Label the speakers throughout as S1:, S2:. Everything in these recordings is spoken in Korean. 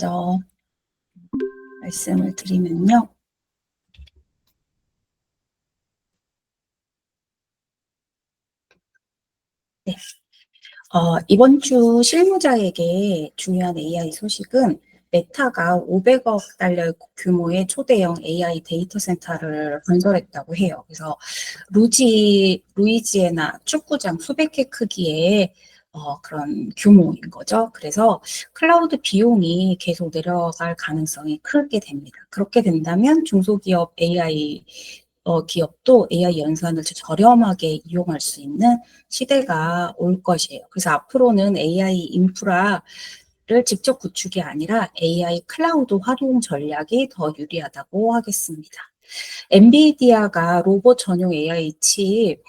S1: 먼저 말씀을 드리면요. 네. 이번 주 실무자에게 중요한 AI 소식은 메타가 500억 달러 규모의 초대형 AI 데이터 센터를 건설했다고 해요. 그래서 루이지애나 축구장 수백 개 크기의 그런 규모인 거죠. 그래서 클라우드 비용이 계속 내려갈 가능성이 크게 됩니다. 그렇게 된다면 중소기업 AI 기업도 AI 연산을 저렴하게 이용할 수 있는 시대가 올 것이에요. 그래서 앞으로는 AI 인프라를 직접 구축이 아니라 AI 클라우드 활용 전략이 더 유리하다고 하겠습니다. 엔비디아가 로봇 전용 AI 칩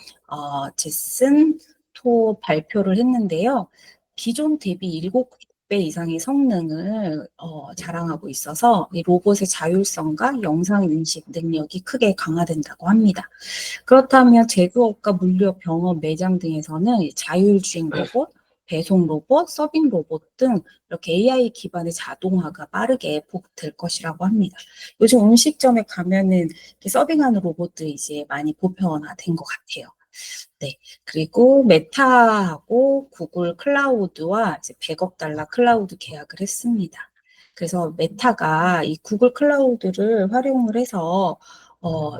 S1: 제슨 토 발표를 했는데요. 기존 대비 7배 이상의 성능을 자랑하고 있어서 이 로봇의 자율성과 영상 인식 능력이 크게 강화된다고 합니다. 그렇다면 제조업과 물류, 병원, 매장 등에서는 자율주행 로봇, 배송 로봇, 서빙 로봇 등 이렇게 AI 기반의 자동화가 빠르게 보급될 것이라고 합니다. 요즘 음식점에 가면은 서빙하는 로봇들이 이제 많이 보편화된 것 같아요. 네. 그리고 메타하고 구글 클라우드와 이제 100억 달러 클라우드 계약을 했습니다. 그래서 메타가 이 구글 클라우드를 활용을 해서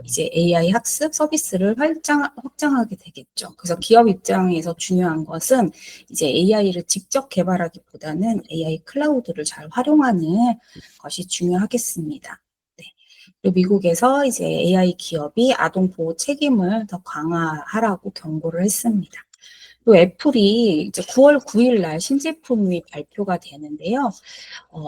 S1: 이제 AI 학습 서비스를 확장하게 되겠죠. 그래서 기업 입장에서 중요한 것은 이제 AI를 직접 개발하기보다는 AI 클라우드를 잘 활용하는 것이 중요하겠습니다. 네. 그리고 미국에서 이제 AI 기업이 아동 보호 책임을 더 강화하라고 경고를 했습니다. 또 애플이 이제 9월 9일 날 신제품이 발표가 되는데요.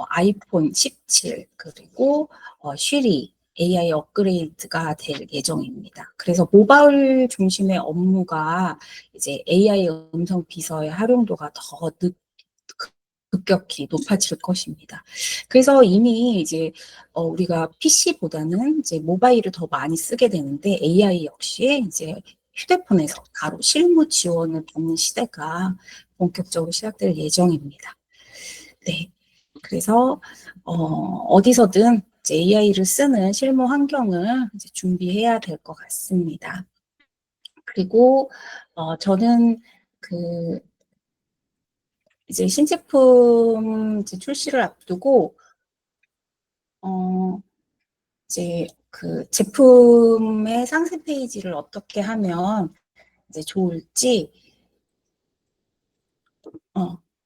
S1: 아이폰 17 그리고 쉬리 AI 업그레이드가 될 예정입니다. 그래서 모바일 중심의 업무가 이제 AI 음성 비서의 활용도가 더 급격히 높아질 것입니다. 그래서 이미 이제 우리가 PC보다는 이제 모바일을 더 많이 쓰게 되는데 AI 역시 이제 휴대폰에서 바로 실무 지원을 받는 시대가 본격적으로 시작될 예정입니다. 네. 그래서 어디서든 이제 AI를 쓰는 실무 환경을 이제 준비해야 될 것 같습니다. 그리고 저는 그 이제 신제품 이제 출시를 앞두고 이제 그 제품의 상세 페이지를 어떻게 하면 이제 좋을지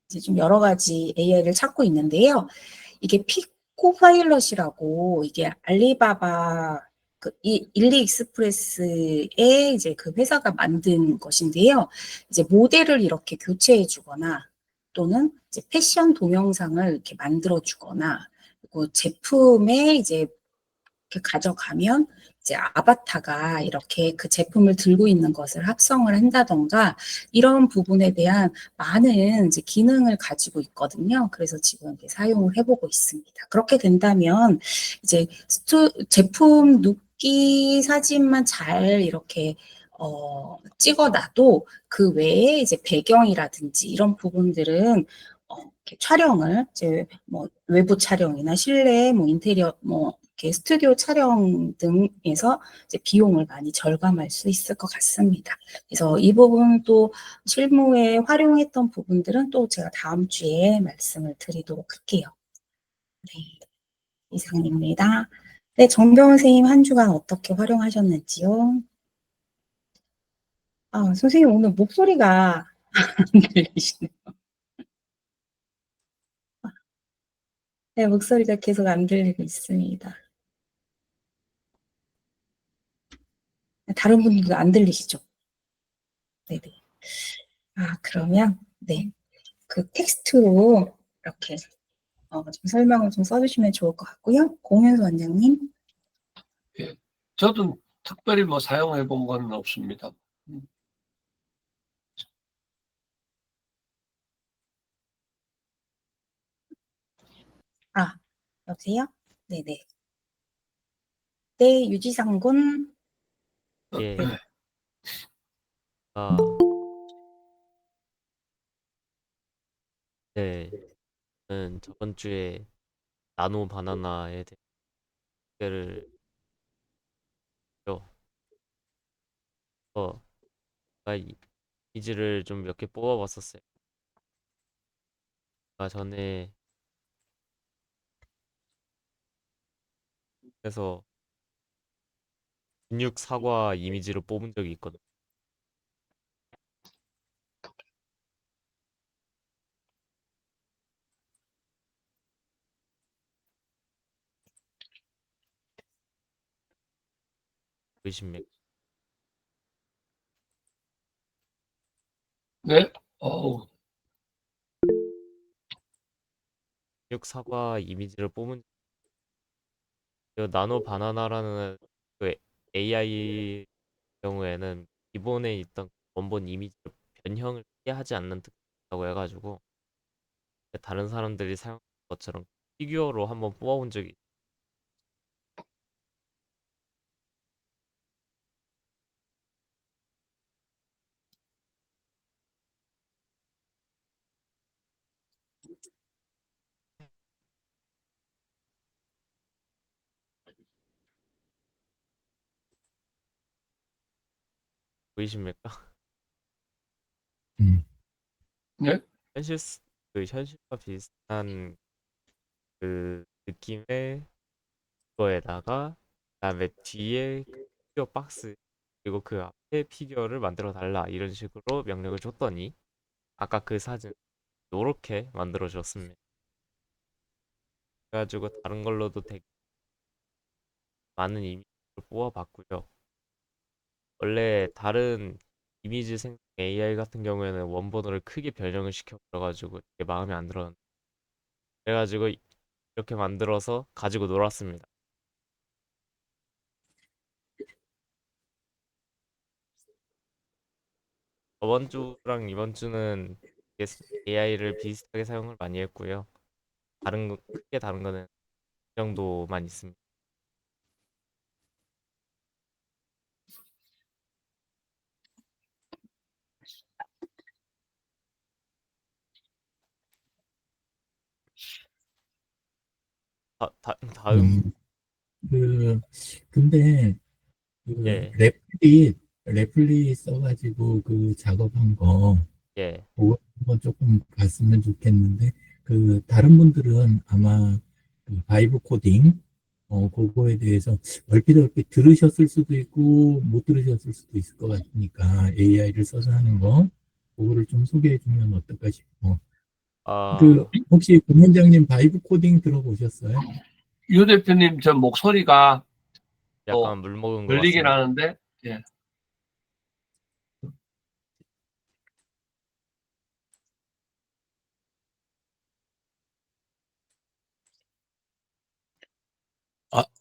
S1: 이제 좀 여러 가지 AI를 찾고 있는데요. 이게 피코 파일럿이라고 이게 알리바바 그 일리익스프레스의 이제 그 회사가 만든 것인데요. 이제 모델을 이렇게 교체해 주거나 또는 이제 패션 동영상을 이렇게 만들어 주거나 그리고 제품에 이제 이렇게 가져가면 이제 아바타가 이렇게 그 제품을 들고 있는 것을 합성을 한다던가 이런 부분에 대한 많은 이제 기능을 가지고 있거든요. 그래서 지금 이렇게 사용을 해보고 있습니다. 그렇게 된다면 이제 제품 눕기 사진만 잘 이렇게 찍어놔도 그 외에 이제 배경이라든지 이런 부분들은 이렇게 촬영을 이제 뭐 외부 촬영이나 실내 뭐 인테리어 뭐 이렇게 스튜디오 촬영 등에서 이제 비용을 많이 절감할 수 있을 것 같습니다. 그래서 이 부분 또 실무에 활용했던 부분들은 또 제가 다음 주에 말씀을 드리도록 할게요. 네, 이상입니다. 네, 정병훈 선생님 한 주간 어떻게 활용하셨는지요? 선생님 오늘 목소리가 안 들리시네요. 네, 목소리가 계속 안 들리고 있습니다. 다른 분들도 안 들리시죠? 네네. 그러면, 네. 그 텍스트로 이렇게 좀 설명을 좀 써주시면 좋을 것 같고요. 공윤수 원장님.
S2: 예. 저도 특별히 뭐 사용해 본 건 없습니다.
S1: 여보세요? 네네. 네, 유지상 군.
S3: 예,
S1: 네.
S3: 아, 네, 저는 저번 주에 나노 바나나에 대해서 이미지를 좀 몇 개 뽑아봤었어요. 아까 전에 그래서 근육 사과 이미지를 뽑은 적이 있거든. 보이십니까?
S2: 네? 어우,
S3: 근육 사과 이미지를 뽑은 그 나노 바나나라는 그 AI 경우에는 기본에 있던 원본 이미지를 변형을 크게 하지 않는 특징이라고 해가지고 다른 사람들이 사용한 것처럼 피규어로 한번 뽑아본 적이 보이십니까?
S4: 음.
S2: 네?
S3: 현실 그 현실과 비슷한 그 느낌의 거에다가 그다음에 뒤에 그 피규어 박스 그리고 그 앞에 피규어를 만들어 달라 이런 식으로 명령을 줬더니 아까 그 사진 요렇게 만들어 줬습니다. 그래가지고 다른 걸로도 되게 많은 이미지를 뽑아봤고요. 원래 다른 이미지 생성 AI 같은 경우에는 원본을 크게 변형을 시켜버려가지고 되게 마음에 안 들었는데 그래가지고 이렇게 만들어서 가지고 놀았습니다. 저번 주랑 이번 주는 AI를 비슷하게 사용을 많이 했고요. 크게 다른 거는 이 정도만 있습니다. 다음,
S4: 음, 그, 근데, 그,
S3: 예,
S4: 레플릿 써가지고 그 작업한 거,
S3: 예.
S4: 그거 한번 조금 봤으면 좋겠는데, 그, 다른 분들은 아마 그 바이브 코딩, 그거에 대해서 얼핏 들으셨을 수도 있고, 못 들으셨을 수도 있을 것 같으니까, AI를 써서 하는 거, 그거를 좀 소개해 주면 어떨까 싶어.
S3: 아,
S4: 그, 혹시 공원장님 바이브 코딩 들어보셨어요?
S2: 유 대표님 저 목소리가 또
S3: 약간 물 먹은 것
S2: 들리긴
S3: 같습니다.
S2: 하는데, 예.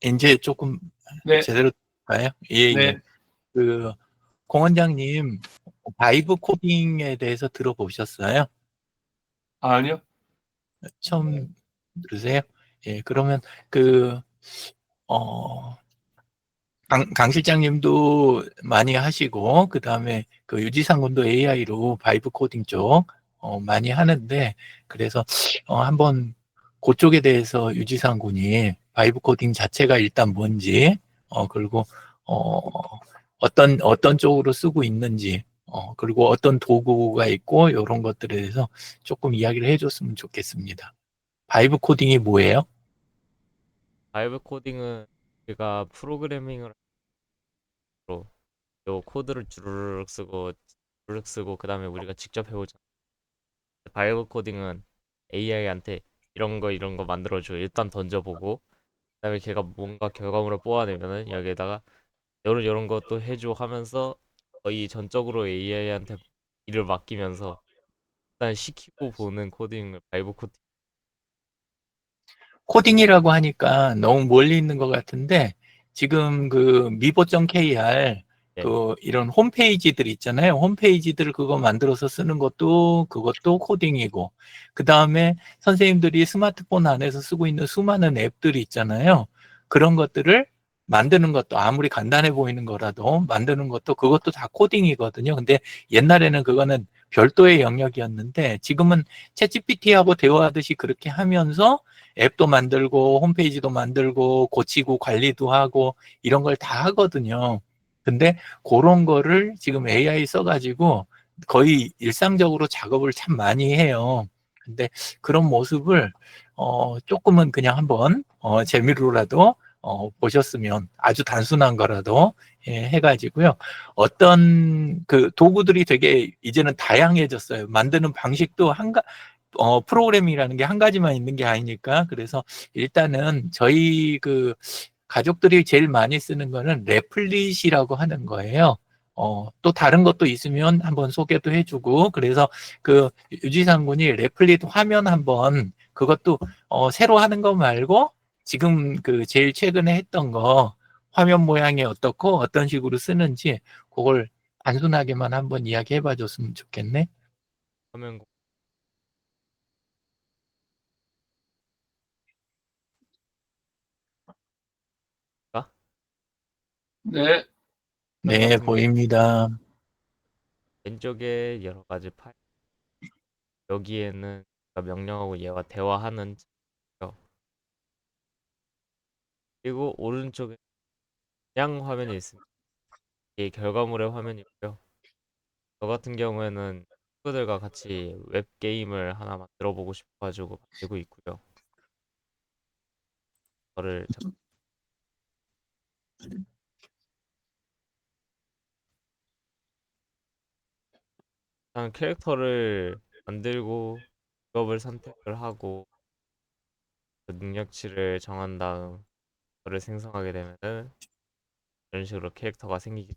S5: 이제 조금
S2: 네,
S5: 제대로 될까요? 예, 예.
S2: 네.
S5: 그, 공 원장님, 바이브 코딩에 대해서 들어보셨어요?
S2: 아니요.
S5: 처음 들으세요? 예, 그러면 그, 어, 강 실장님도 많이 하시고, 그 다음에 그 유지상 군도 AI로 바이브 코딩 쪽, 많이 하는데, 그래서, 한번 그쪽에 대해서 유지상 군이 바이브 코딩 자체가 일단 뭔지, 그리고, 어, 어떤 쪽으로 쓰고 있는지, 그리고 어떤 도구가 있고, 이런 것들에 대해서 조금 이야기를 해줬으면 좋겠습니다. 바이브 코딩이 뭐예요?
S3: 바이브 코딩은 제가 프로그래밍을 하로 요 코드를 주르륵 쓰고 그다음에 우리가 직접 해보자. 바이브 코딩은 AI한테 이런 거 만들어줘. 일단 던져보고 그다음에 걔가 뭔가 결과물을 뽑아내면은 여기에다가 이런 것도 해줘 하면서 거의 전적으로 AI한테 일을 맡기면서 일단 시키고 보는 코딩을 바이브 코딩.
S5: 코딩이라고 하니까 너무 멀리 있는 것 같은데 지금 그 미보.kr
S3: 예.
S5: 그 이런 홈페이지들 있잖아요. 홈페이지들을 그거 만들어서 쓰는 것도 그것도 코딩이고 그 다음에 선생님들이 스마트폰 안에서 쓰고 있는 수많은 앱들이 있잖아요. 그런 것들을 만드는 것도 아무리 간단해 보이는 거라도 만드는 것도 그것도 다 코딩이거든요. 근데 옛날에는 그거는 별도의 영역이었는데 지금은 챗GPT하고 대화하듯이 그렇게 하면서 앱도 만들고 홈페이지도 만들고 고치고 관리도 하고 이런 걸 다 하거든요. 근데 그런 거를 지금 AI 써가지고 거의 일상적으로 작업을 참 많이 해요. 근데 그런 모습을 조금은 그냥 한번 재미로라도 보셨으면 아주 단순한 거라도 해가지고요. 어떤 그 도구들이 되게 이제는 다양해졌어요. 만드는 방식도 프로그램이라는 게 한 가지만 있는 게 아니니까. 그래서 일단은 저희 그 가족들이 제일 많이 쓰는 거는 레플릿이라고 하는 거예요. 또 다른 것도 있으면 한번 소개도 해주고, 그래서 그 유지상 군이 레플릿 화면 한번 그것도 새로 하는 거 말고 지금 그 제일 최근에 했던 거 화면 모양이 어떻고 어떤 식으로 쓰는지 그걸 단순하게만 한번 이야기해 봐 줬으면 좋겠네.
S3: 화면 공- 가
S2: 네.
S5: 네,
S3: 같은 경우
S5: 보입니다.
S3: 왼쪽에 여러 가지 파일, 여기에는 제가 명령하고 얘와 대화하는 거. 그리고 오른쪽에 그냥 화면이 있습니다. 이게 결과물의 화면이고요. 저 같은 경우에는 친구들과 같이 웹게임을 하나 만들어 보고 싶어가지고 만들고 있고요. 저를 일단 캐릭터를 만들고 직업을 선택을 하고 그 능력치를 정한 다음 그를 생성하게 되면은 이런 식으로 캐릭터가 생기게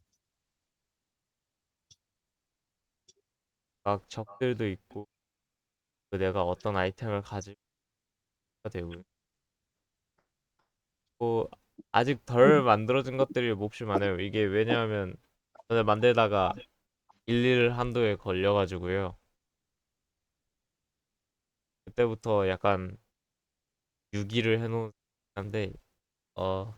S3: 각 적들도 있고 그 내가 어떤 아이템을 가지고 되고요. 뭐 아직 덜 만들어진 것들이 몹시 많아요. 이게 왜냐하면 전에 만들다가 일일 한도에 걸려가지고요. 그때부터 약간 유기를 해놓은 한데 어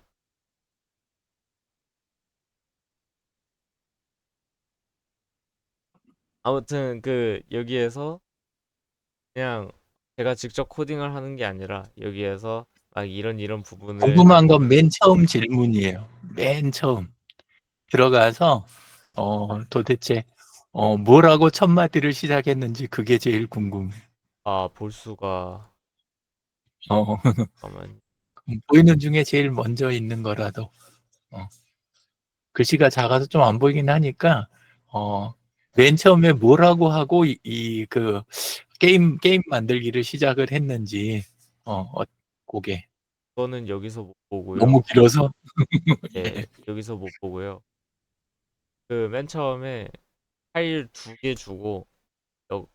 S3: 아무튼 그 여기에서 그냥 제가 직접 코딩을 하는 게 아니라 여기에서 막 이런 부분을
S5: 궁금한 건 맨 처음 질문이에요. 맨 처음 들어가서 도대체 뭐라고 첫 마디를 시작했는지 그게 제일 궁금해.
S3: 볼 수가
S5: 어,
S3: 잠깐만
S5: 보이는 중에 제일 먼저 있는 거라도 어, 글씨가 작아서 좀 안 보이긴 하니까 맨 처음에 뭐라고 하고 그 게임 만들기를 시작을 했는지 그게
S3: 이거는 여기서 못
S5: 너무
S3: 보고요.
S5: 길어서
S3: 예, 여기서 못 보고요. 그 맨 처음에 파일 2개 주고 여-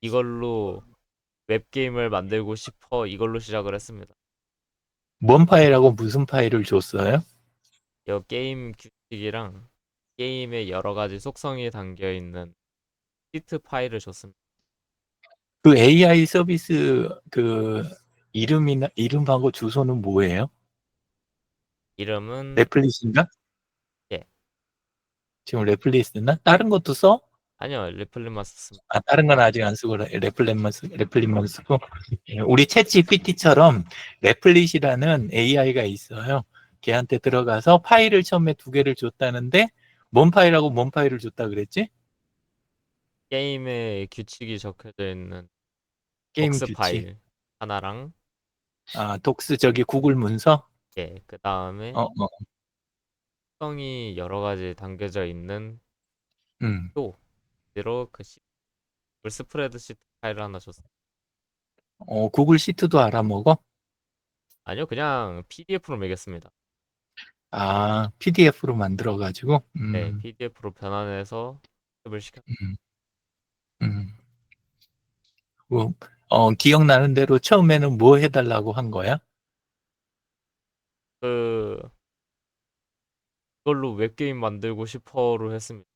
S3: 이걸로 웹게임을 만들고 싶어 이걸로 시작을 했습니다.
S5: 뭔 파일하고 무슨 파일을 줬어요?
S3: 여 게임 규칙이랑 게임의 여러 가지 속성이 담겨 있는 시트 파일을 줬습니다.
S5: 그 AI 서비스 그 이름하고 주소는 뭐예요?
S3: 이름은
S5: 레플릿인가?
S3: 예,
S5: 지금 레플릿이나 다른 것도 써?
S3: 아니요, 리플리만 썼습니다.
S5: 다른 건 아직 안 쓰고 레플릿만 쓰고. 예, 우리 챗 GPT처럼 레플릿이라는 AI가 있어요. 걔한테 들어가서 파일을 처음에 2개를 줬다는데 뭔 파일하고 뭔 파일을 줬다 그랬지?
S3: 게임의 규칙이 적혀져 있는
S5: 게임
S3: 독스
S5: 규칙.
S3: 파일 하나랑
S5: 독스 저기 구글 문서?
S3: 예, 그 다음에
S5: 어, 어,
S3: 속성이 여러 가지 담겨져 있는
S5: 음.
S3: 또 그대로 그 스프레드시트 파일을 하나 줬어요.
S5: 구글 시트도 알아먹어?
S3: 아니요, 그냥 PDF로 매겼습니다.
S5: PDF로 만들어가지고?
S3: 네, PDF로 변환해서 습을 시켰.
S5: 음, 음. 뭐, 기억나는 대로 처음에는 뭐 해달라고 한 거야?
S3: 그 이걸로 웹게임 만들고 싶어로 했습니다.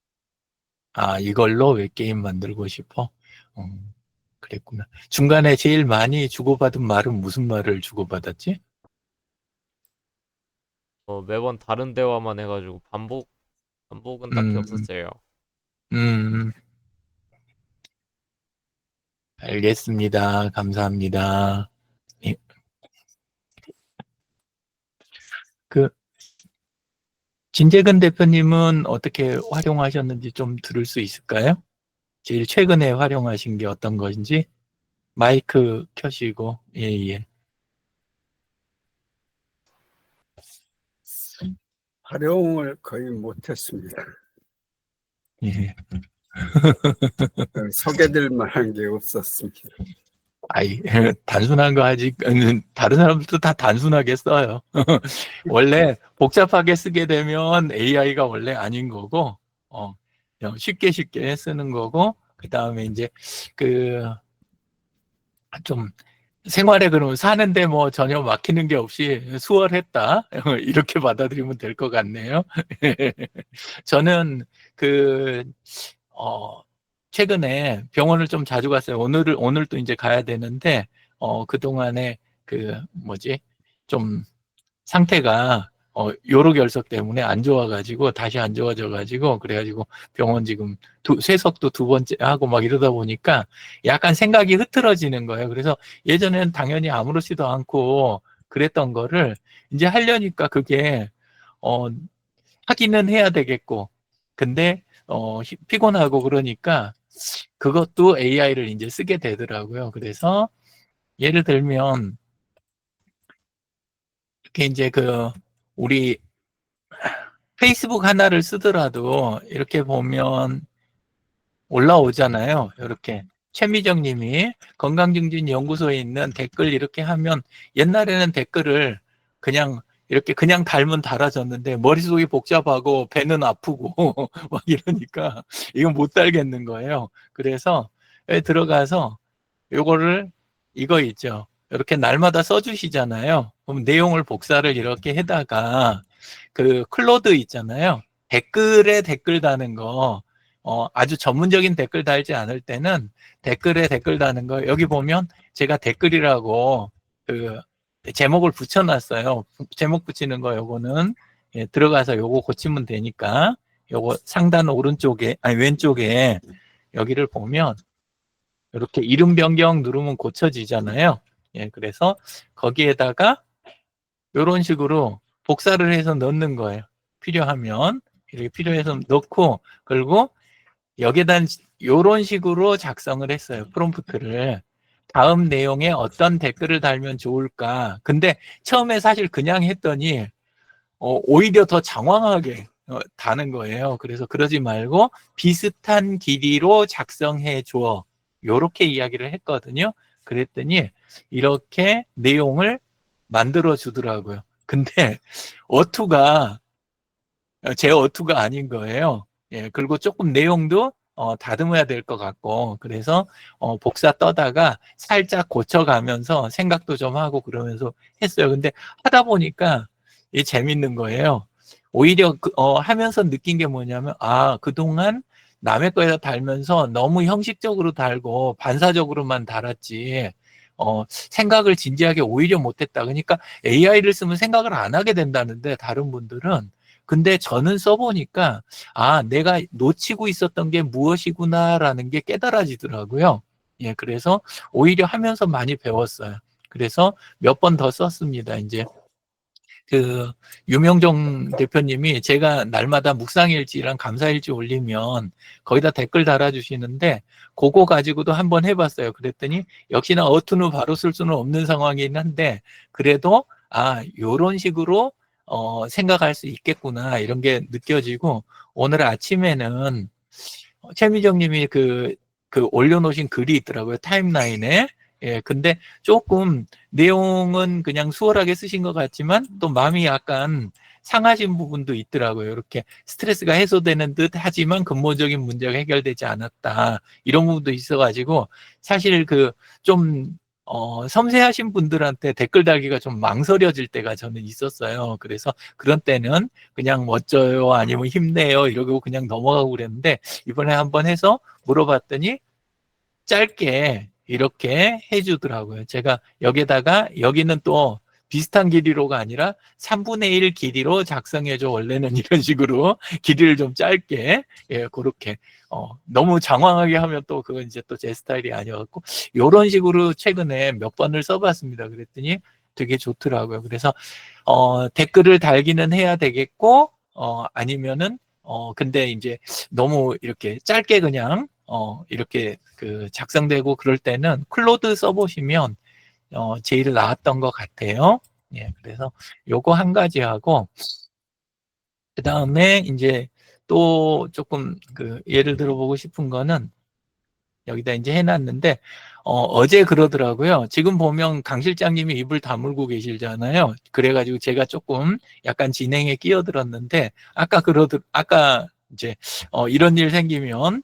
S5: 이걸로 웹게임 만들고 싶어? 어, 그랬구나. 중간에 제일 많이 주고받은 말은 무슨 말을 주고받았지?
S3: 매번 다른 대화만 해가지고 반복은 딱히
S5: 음,
S3: 없었어요.
S5: 음, 알겠습니다. 감사합니다. 예. 그 진재근 대표님은 어떻게 활용하셨는지 좀 들을 수 있을까요? 제일 최근에 활용하신 게 어떤 것인지 마이크 켜시고 예.
S6: 활용을 거의 못했습니다.
S5: 예.
S6: 소개될 만한 게 없었습니다.
S5: 아이, 단순한 거 아직, 다른 사람들도 다 단순하게 써요. 원래 복잡하게 쓰게 되면 AI가 원래 아닌 거고, 그냥 쉽게 쓰는 거고, 그 다음에 이제, 좀, 생활에 그러면 사는데 뭐 전혀 막히는 게 없이 수월했다. 이렇게 받아들이면 될 것 같네요. 저는 최근에 병원을 좀 자주 갔어요. 오늘 또 이제 가야 되는데, 그동안에 좀 상태가, 요로결석 때문에 안 좋아가지고, 다시 안 좋아져가지고, 그래가지고 병원 지금 쇠석도 2번째 하고 막 이러다 보니까 약간 생각이 흐트러지는 거예요. 그래서 예전에는 당연히 아무렇지도 않고 그랬던 거를 이제 하려니까 그게, 하기는 해야 되겠고, 근데, 피곤하고 그러니까 그것도 AI를 이제 쓰게 되더라고요. 그래서 예를 들면 이렇게 이제 우리 페이스북 하나를 쓰더라도 이렇게 보면 올라오잖아요. 이렇게 최미정 님이 건강증진연구소에 있는 댓글 이렇게 하면 옛날에는 댓글을 이렇게 그냥 달면 달아졌는데 머릿속이 복잡하고 배는 아프고 막 이러니까 이건 못 달겠는 거예요. 그래서 여기 들어가서 이거 있죠. 이렇게 날마다 써주시잖아요. 그럼 내용을 복사를 이렇게 해다가 클로드 있잖아요. 댓글에 댓글 다는 거, 아주 전문적인 댓글 달지 않을 때는 댓글에 댓글 다는 거, 여기 보면 제가 댓글이라고 제목을 붙여놨어요. 제목 붙이는 거 요거는 들어가서 요거 고치면 되니까 요거 상단 왼쪽에 여기를 보면 이렇게 이름 변경 누르면 고쳐지잖아요. 예, 그래서 거기에다가 이런 식으로 복사를 해서 넣는 거예요. 필요하면 이렇게 필요해서 넣고 그리고 여기에다 이런 식으로 작성을 했어요. 프롬프트를. 다음 내용에 어떤 댓글을 달면 좋을까. 근데 처음에 사실 그냥 했더니 오히려 더 장황하게 다는 거예요. 그래서 그러지 말고 비슷한 길이로 작성해 줘. 요렇게 이야기를 했거든요. 그랬더니 이렇게 내용을 만들어 주더라고요. 근데 제 어투가 아닌 거예요. 예, 그리고 조금 내용도 다듬어야 될 것 같고, 그래서 복사 떠다가 살짝 고쳐가면서 생각도 좀 하고 그러면서 했어요. 근데 하다 보니까 이게 재밌는 거예요. 오히려 하면서 느낀 게 뭐냐면, 그동안 남의 거에다 달면서 너무 형식적으로 달고 반사적으로만 달았지, 생각을 진지하게 오히려 못했다. 그러니까 AI를 쓰면 생각을 안 하게 된다는데, 다른 분들은. 근데 저는 써보니까 내가 놓치고 있었던 게 무엇이구나라는 게 깨달아지더라고요. 예, 그래서 오히려 하면서 많이 배웠어요. 그래서 몇 번 더 썼습니다. 이제 유명정 대표님이 제가 날마다 묵상일지랑 감사일지 올리면 거기다 댓글 달아주시는데 그거 가지고도 한번 해봤어요. 그랬더니 역시나 어투는 바로 쓸 수는 없는 상황이긴 한데 그래도 요런 식으로 생각할 수 있겠구나 이런 게 느껴지고 오늘 아침에는 최미정 님이 올려놓으신 글이 있더라고요. 타임라인에. 예, 근데 조금 내용은 그냥 수월하게 쓰신 것 같지만 또 마음이 약간 상하신 부분도 있더라고요. 이렇게 스트레스가 해소되는 듯 하지만 근본적인 문제가 해결되지 않았다. 이런 부분도 있어가지고 사실 좀 섬세하신 분들한테 댓글 달기가 좀 망설여질 때가 저는 있었어요. 그래서 그런 때는 그냥 멋져요 아니면 힘내요 이러고 그냥 넘어가고 그랬는데 이번에 한번 해서 물어봤더니 짧게 이렇게 해주더라고요. 제가 여기는 또 비슷한 길이로가 아니라 3분의 1 길이로 작성해줘. 원래는 이런 식으로 길이를 좀 짧게, 예, 그렇게. 너무 장황하게 하면 또 그건 이제 또 제 스타일이 아니었고, 요런 식으로 최근에 몇 번을 써봤습니다. 그랬더니 되게 좋더라고요. 그래서, 댓글을 달기는 해야 되겠고, 아니면은, 근데 이제 너무 이렇게 짧게 그냥, 이렇게 그 작성되고 그럴 때는 클로드 써보시면, 제일 나았던 것 같아요. 예, 그래서 요거 한 가지 하고, 그 다음에 이제 또 조금 그 예를 들어보고 싶은 거는 여기다 이제 해놨는데, 어제 그러더라고요. 지금 보면 강 실장님이 입을 다물고 계시잖아요. 그래가지고 제가 조금 약간 진행에 끼어들었는데, 아까 이제, 이런 일 생기면,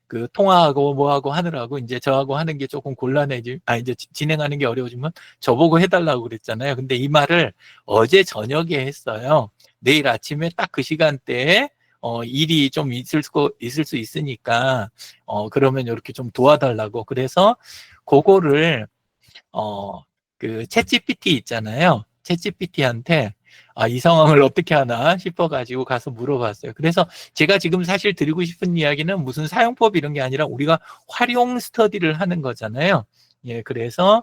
S5: 그 통화하고 뭐하고 하느라고 이제 저하고 하는 게 조금 이제 진행하는 게 어려워지면 저보고 해달라고 그랬잖아요. 근데 이 말을 어제 저녁에 했어요. 내일 아침에 딱 그 시간대에 일이 좀 있을 수 있으니까 그러면 이렇게 좀 도와달라고. 그래서 그거를 그 챗GPT 있잖아요. 챗GPT한테 이 상황을 어떻게 하나 싶어가지고 가서 물어봤어요. 그래서 제가 지금 사실 드리고 싶은 이야기는 무슨 사용법 이런 게 아니라 우리가 활용 스터디를 하는 거잖아요. 예, 그래서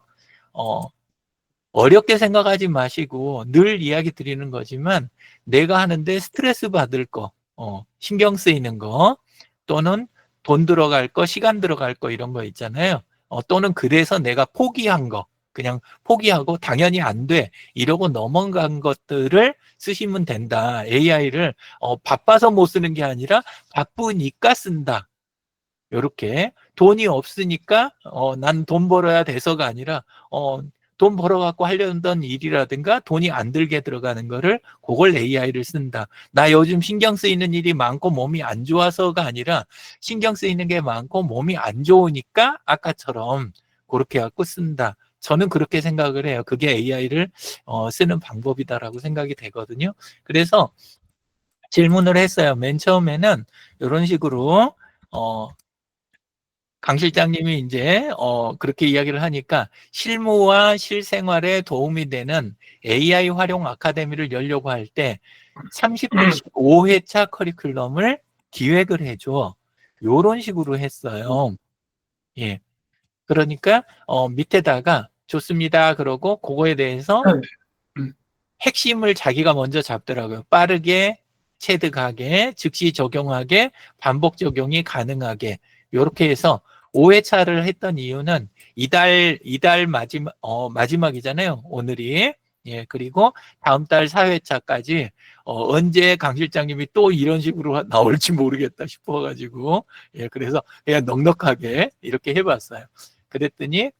S5: 어렵게 생각하지 마시고 늘 이야기 드리는 거지만 내가 하는데 스트레스 받을 거, 신경 쓰이는 거, 또는 돈 들어갈 거, 시간 들어갈 거 이런 거 있잖아요. 또는 그래서 내가 포기한 거, 그냥 포기하고 당연히 안 돼 이러고 넘어간 것들을 쓰시면 된다. AI를 바빠서 못 쓰는 게 아니라 바쁘니까 쓴다. 요렇게 돈이 없으니까 난 돈 벌어야 돼서가 아니라 돈 벌어갖고 하려던 일이라든가 돈이 안 들게 들어가는 거를 그걸 AI를 쓴다. 나 요즘 신경 쓰이는 일이 많고 몸이 안 좋아서가 아니라 신경 쓰이는 게 많고 몸이 안 좋으니까 아까처럼 그렇게 갖고 쓴다. 저는 그렇게 생각을 해요. 그게 AI를 쓰는 방법이다라고 생각이 되거든요. 그래서 질문을 했어요. 맨 처음에는 이런 식으로 강 실장님이 이제 그렇게 이야기를 하니까 실무와 실생활에 도움이 되는 AI 활용 아카데미를 열려고 할 때 30분씩 5회차 커리큘럼을 기획을 해줘. 요런 식으로 했어요. 예. 그러니까 밑에다가 좋습니다. 그러고 그거에 대해서 핵심을 자기가 먼저 잡더라고요. 빠르게 체득하게, 즉시 적용하게, 반복 적용이 가능하게. 요렇게 해서 5회차를 했던 이유는 이달 마지막이잖아요. 오늘이. 예, 그리고 다음 달 4회차까지 언제 강 실장님이 또 이런 식으로 나올지 모르겠다 싶어가지고, 예, 그래서 그냥 넉넉하게 이렇게 해봤어요. 그랬더니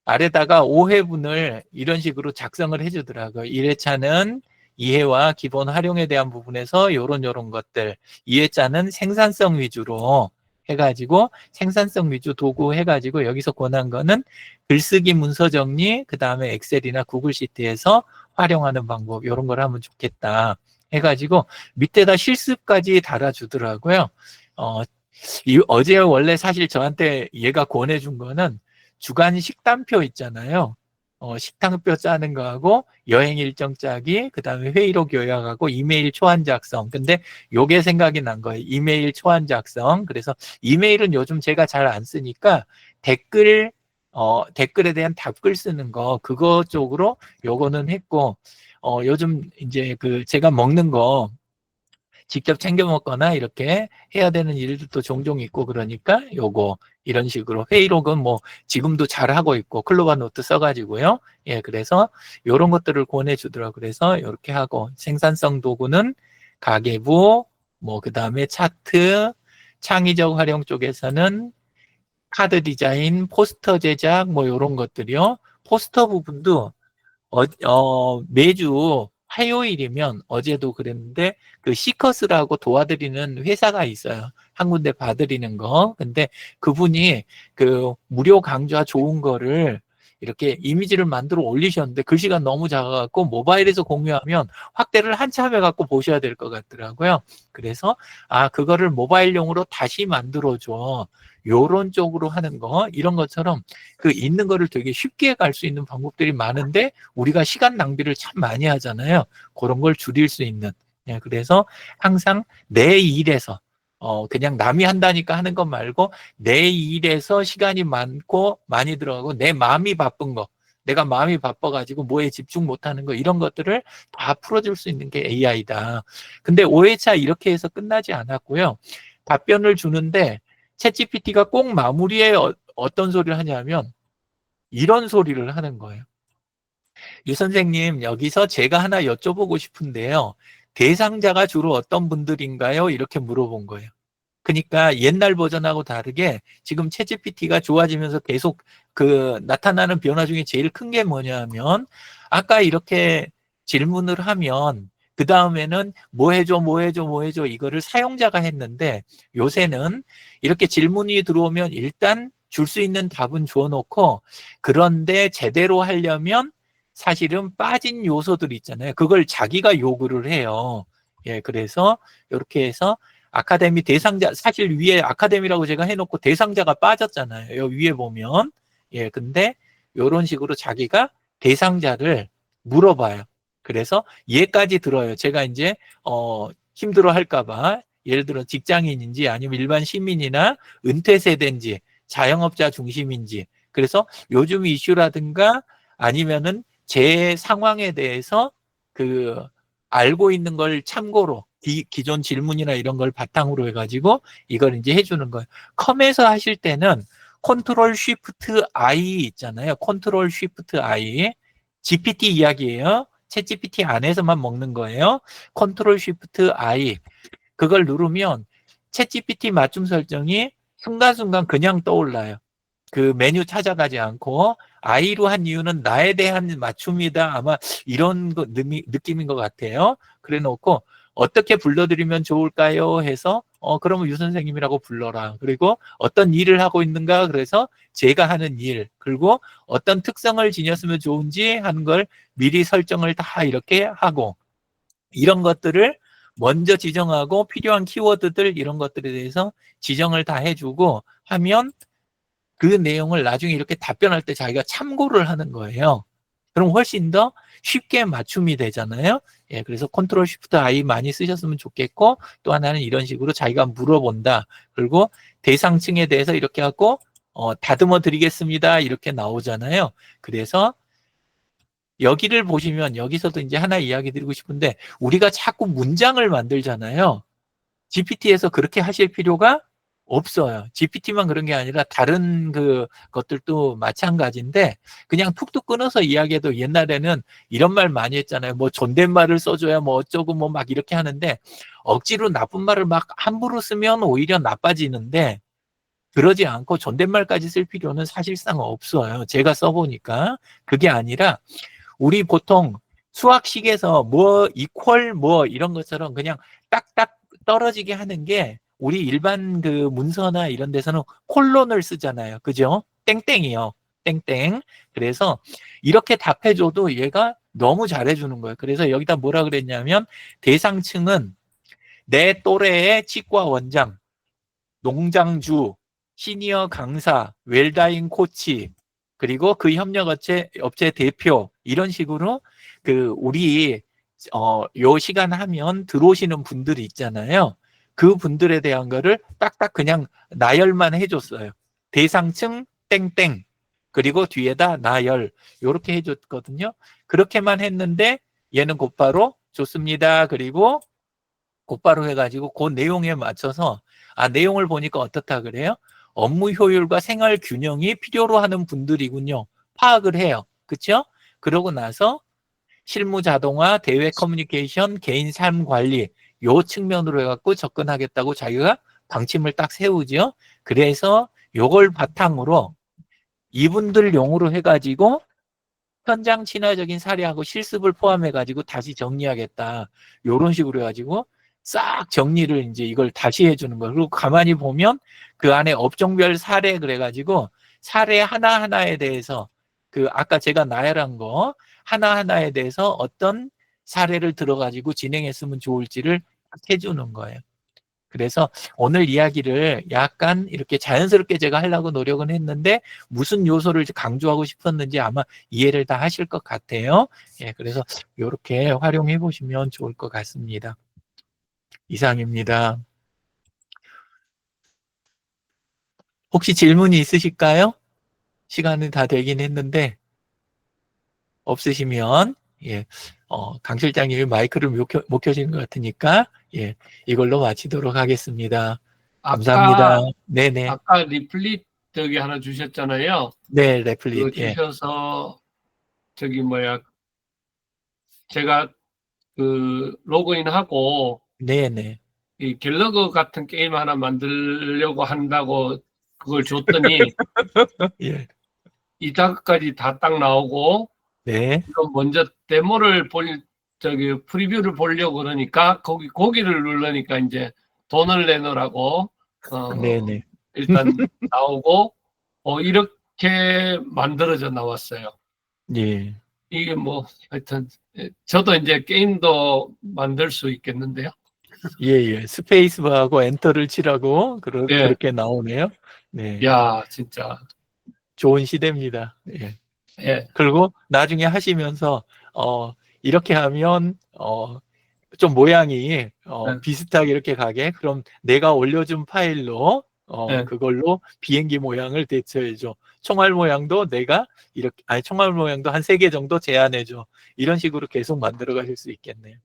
S5: 아래다가 5회분을 이런 식으로 작성을 해주더라고요. 1회차는 이해와 기본 활용에 대한 부분에서 요런 것들, 2회차는 생산성 위주로 해가지고 생산성 위주 도구 해가지고 여기서 권한 거는 글쓰기 문서 정리, 그 다음에 엑셀이나 구글 시트에서 활용하는 방법 이런 걸 하면 좋겠다 해가지고 밑에다 실습까지 달아주더라고요. 어제 원래 사실 저한테 얘가 권해준 거는 주간 식단표 있잖아요. 식단표 짜는 거하고 여행 일정 짜기, 그 다음에 회의록 요약하고 이메일 초안 작성. 근데 요게 생각이 난 거예요. 이메일 초안 작성. 그래서 이메일은 요즘 제가 잘 안 쓰니까 댓글에 대한 답글 쓰는 거, 그거 쪽으로 요거는 했고, 요즘 이제 그 제가 먹는 거 직접 챙겨 먹거나 이렇게 해야 되는 일들도 종종 있고 그러니까 요거 이런 식으로 회의록은 뭐 지금도 잘 하고 있고 클로바 노트 써가지고요. 예, 그래서 요런 것들을 권해주더라고요. 그래서 이렇게 하고 생산성 도구는 가계부, 뭐 그 다음에 차트, 창의적 활용 쪽에서는 카드 디자인, 포스터 제작 뭐 요런 것들이요. 포스터 부분도 매주 화요일이면 어제도 그랬는데 그 시커스라고 도와드리는 회사가 있어요. 한 군데 봐드리는 거. 근데 그분이 그 무료 강좌 좋은 거를 이렇게 이미지를 만들어 올리셨는데 글씨가 너무 작아갖고 모바일에서 공유하면 확대를 한참 해갖고 보셔야 될 것 같더라고요. 그래서 그거를 모바일용으로 다시 만들어줘. 요런 쪽으로 하는 거, 이런 것처럼 그 있는 거를 되게 쉽게 갈 수 있는 방법들이 많은데 우리가 시간 낭비를 참 많이 하잖아요. 그런 걸 줄일 수 있는. 예, 그래서 항상 내 일에서 그냥 남이 한다니까 하는 것 말고 내 일에서 시간이 많고 많이 들어가고 내 마음이 바쁜 거, 내가 마음이 바빠가지고 뭐에 집중 못하는 거, 이런 것들을 다 풀어줄 수 있는 게 AI다. 근데 5회차 이렇게 해서 끝나지 않았고요. 답변을 주는데 챗GPT가 꼭 마무리에 어떤 소리를 하냐면 이런 소리를 하는 거예요. 유 선생님, 여기서 제가 하나 여쭤보고 싶은데요. 대상자가 주로 어떤 분들인가요? 이렇게 물어본 거예요. 그러니까 옛날 버전하고 다르게 지금 챗GPT가 좋아지면서 계속 그 나타나는 변화 중에 제일 큰 게 뭐냐면 아까 이렇게 질문을 하면 그 다음에는 뭐 해줘, 뭐 해줘, 뭐 해줘 이거를 사용자가 했는데 요새는 이렇게 질문이 들어오면 일단 줄 수 있는 답은 줘놓고 그런데 제대로 하려면 사실은 빠진 요소들 있잖아요. 그걸 자기가 요구를 해요. 예, 그래서 이렇게 해서 아카데미 대상자, 사실 위에 아카데미라고 제가 해놓고 대상자가 빠졌잖아요. 여기 위에 보면. 예, 근데 이런 식으로 자기가 대상자를 물어봐요. 그래서 얘까지 들어요. 제가 이제, 힘들어 할까봐. 예를 들어 직장인인지 아니면 일반 시민이나 은퇴 세대인지 자영업자 중심인지. 그래서 요즘 이슈라든가 아니면은 제 상황에 대해서 그 알고 있는 걸 참고로 기존 질문이나 이런 걸 바탕으로 해가지고 이걸 이제 해주는 거예요. 컴에서 하실 때는 컨트롤 쉬프트 I 있잖아요. 컨트롤 쉬프트 I. GPT 이야기예요. 챗 GPT 안에서만 먹는 거예요. 컨트롤 쉬프트 I. 그걸 누르면 챗 GPT 맞춤 설정이 순간순간 그냥 떠올라요. 그 메뉴 찾아가지 않고 I로 한 이유는 나에 대한 맞춤이다. 아마 이런 느낌인 것 같아요. 그래 놓고 어떻게 불러드리면 좋을까요? 해서 그러면 유 선생님이라고 불러라. 그리고 어떤 일을 하고 있는가? 그래서 제가 하는 일. 그리고 어떤 특성을 지녔으면 좋은지 하는 걸 미리 설정을 다 이렇게 하고 이런 것들을 먼저 지정하고 필요한 키워드들 이런 것들에 대해서 지정을 다 해주고 하면 그 내용을 나중에 이렇게 답변할 때 자기가 참고를 하는 거예요. 그럼 훨씬 더 쉽게 맞춤이 되잖아요. 예, 그래서 컨트롤 쉬프트 I 많이 쓰셨으면 좋겠고 또 하나는 이런 식으로 자기가 물어본다. 그리고 대상층에 대해서 이렇게 하고 다듬어 드리겠습니다. 이렇게 나오잖아요. 그래서 여기를 보시면 여기서도 이제 하나 이야기 드리고 싶은데 우리가 자꾸 문장을 만들잖아요. GPT에서 그렇게 하실 필요가 없어요. GPT만 그런 게 아니라 다른 그 것들도 마찬가지인데 그냥 툭툭 끊어서 이야기해도 옛날에는 이런 말 많이 했잖아요. 뭐 존댓말을 써줘야 뭐 어쩌고 뭐 막 이렇게 하는데 억지로 나쁜 말을 막 함부로 쓰면 오히려 나빠지는데 그러지 않고 존댓말까지 쓸 필요는 사실상 없어요. 제가 써보니까 그게 아니라 우리 보통 수학식에서 뭐 이퀄 뭐 이런 것처럼 그냥 딱딱 떨어지게 하는 게 우리 일반 그 문서나 이런 데서는 콜론을 쓰잖아요. 그죠? 땡땡이요. 땡땡. 그래서 이렇게 답해줘도 얘가 너무 잘해주는 거예요. 그래서 여기다 뭐라 그랬냐면 대상층은 내 또래의 치과 원장, 농장주, 시니어 강사, 웰다잉 코치, 그리고 그 협력업체 대표 이런 식으로 그 우리 요 시간 하면 들어오시는 분들이 있잖아요. 그 분들에 대한 거를 딱딱 그냥 나열만 해줬어요. 대상층 땡땡 그리고 뒤에다 나열 요렇게 해줬거든요. 그렇게만 했는데 얘는 곧바로 좋습니다. 그리고 곧바로 해가지고 그 내용에 맞춰서 내용을 보니까 어떻다 그래요? 업무 효율과 생활 균형이 필요로 하는 분들이군요. 파악을 해요. 그렇죠? 그러고 나서 실무 자동화, 대외 커뮤니케이션, 개인 삶 관리 요 측면으로 해갖고 접근하겠다고 자기가 방침을 딱 세우죠. 그래서 요걸 바탕으로 이분들 용어로 해가지고 현장 친화적인 사례하고 실습을 포함해가지고 다시 정리하겠다. 요런 식으로 해가지고 싹 정리를 이제 이걸 다시 해주는 거예요. 그리고 가만히 보면 그 안에 업종별 사례 그래가지고 사례 하나하나에 대해서 그 아까 제가 나열한 거 하나하나에 대해서 어떤 사례를 들어가지고 진행했으면 좋을지를 해주는 거예요. 그래서 오늘 이야기를 약간 이렇게 자연스럽게 제가 하려고 노력은 했는데 무슨 요소를 강조하고 싶었는지 아마 이해를 다 하실 것 같아요. 예, 그래서 이렇게 활용해 보시면 좋을 것 같습니다. 이상입니다. 혹시 질문이 있으실까요? 시간이 다 되긴 했는데 없으시면 예, 강 실장님이 마이크를 못 켜신 것 같으니까 예, 이걸로 마치도록 하겠습니다. 감사합니다. 네네.
S2: 아까 리플릿 저기 하나 주셨잖아요.
S5: 네,
S2: 그거
S5: 레플릿. 예.
S2: 주셔서 저기 뭐야 제가 그 로그인하고
S5: 네네.
S2: 이 갤러그 같은 게임 하나 만들려고 한다고 그걸 줬더니
S5: 예.
S2: 이 자극까지 다 딱 나오고
S5: 네.
S2: 이거 먼저 데모를 저기 프리뷰를 보려고 그러니까 거기를 누르니까 이제 돈을 내놓으라고
S5: 네네.
S2: 일단 나오고 이렇게 만들어져 나왔어요.
S5: 예.
S2: 이게 뭐 하여튼 저도 이제 게임도 만들 수 있겠는데요.
S5: 예, 예. 스페이스바하고 엔터를 치라고
S2: 예.
S5: 그렇게 나오네요. 네.
S2: 야, 진짜.
S5: 좋은 시대입니다. 예.
S2: 예.
S5: 그리고 나중에 하시면서 이렇게 하면 좀 모양이
S2: 네.
S5: 비슷하게 이렇게 가게 그럼 내가 올려준 파일로
S2: 네.
S5: 그걸로 비행기 모양을 대처해줘. 총알 모양도 내가 이렇게 총알 모양도 한 3개 정도 제안해줘. 이런 식으로 계속 만들어 가실 수 있겠네요.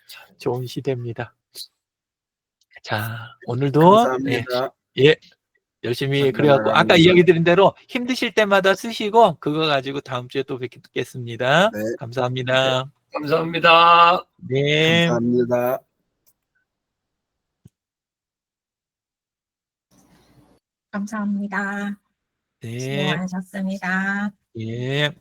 S5: 참 좋은 시대입니다. 자, 오늘도
S6: 감사합니다.
S5: 예, 열심히 그래갖고 아까
S6: 나갑니다.
S5: 이야기 드린 대로 힘드실 때마다 쓰시고 그거 가지고 다음 주에 또 뵙겠습니다.
S6: 네,
S5: 감사합니다.
S2: 감사합니다.
S5: 네.
S6: 감사합니다.
S1: 감사합니다.
S5: 네.
S1: 수고하셨습니다.
S5: 예.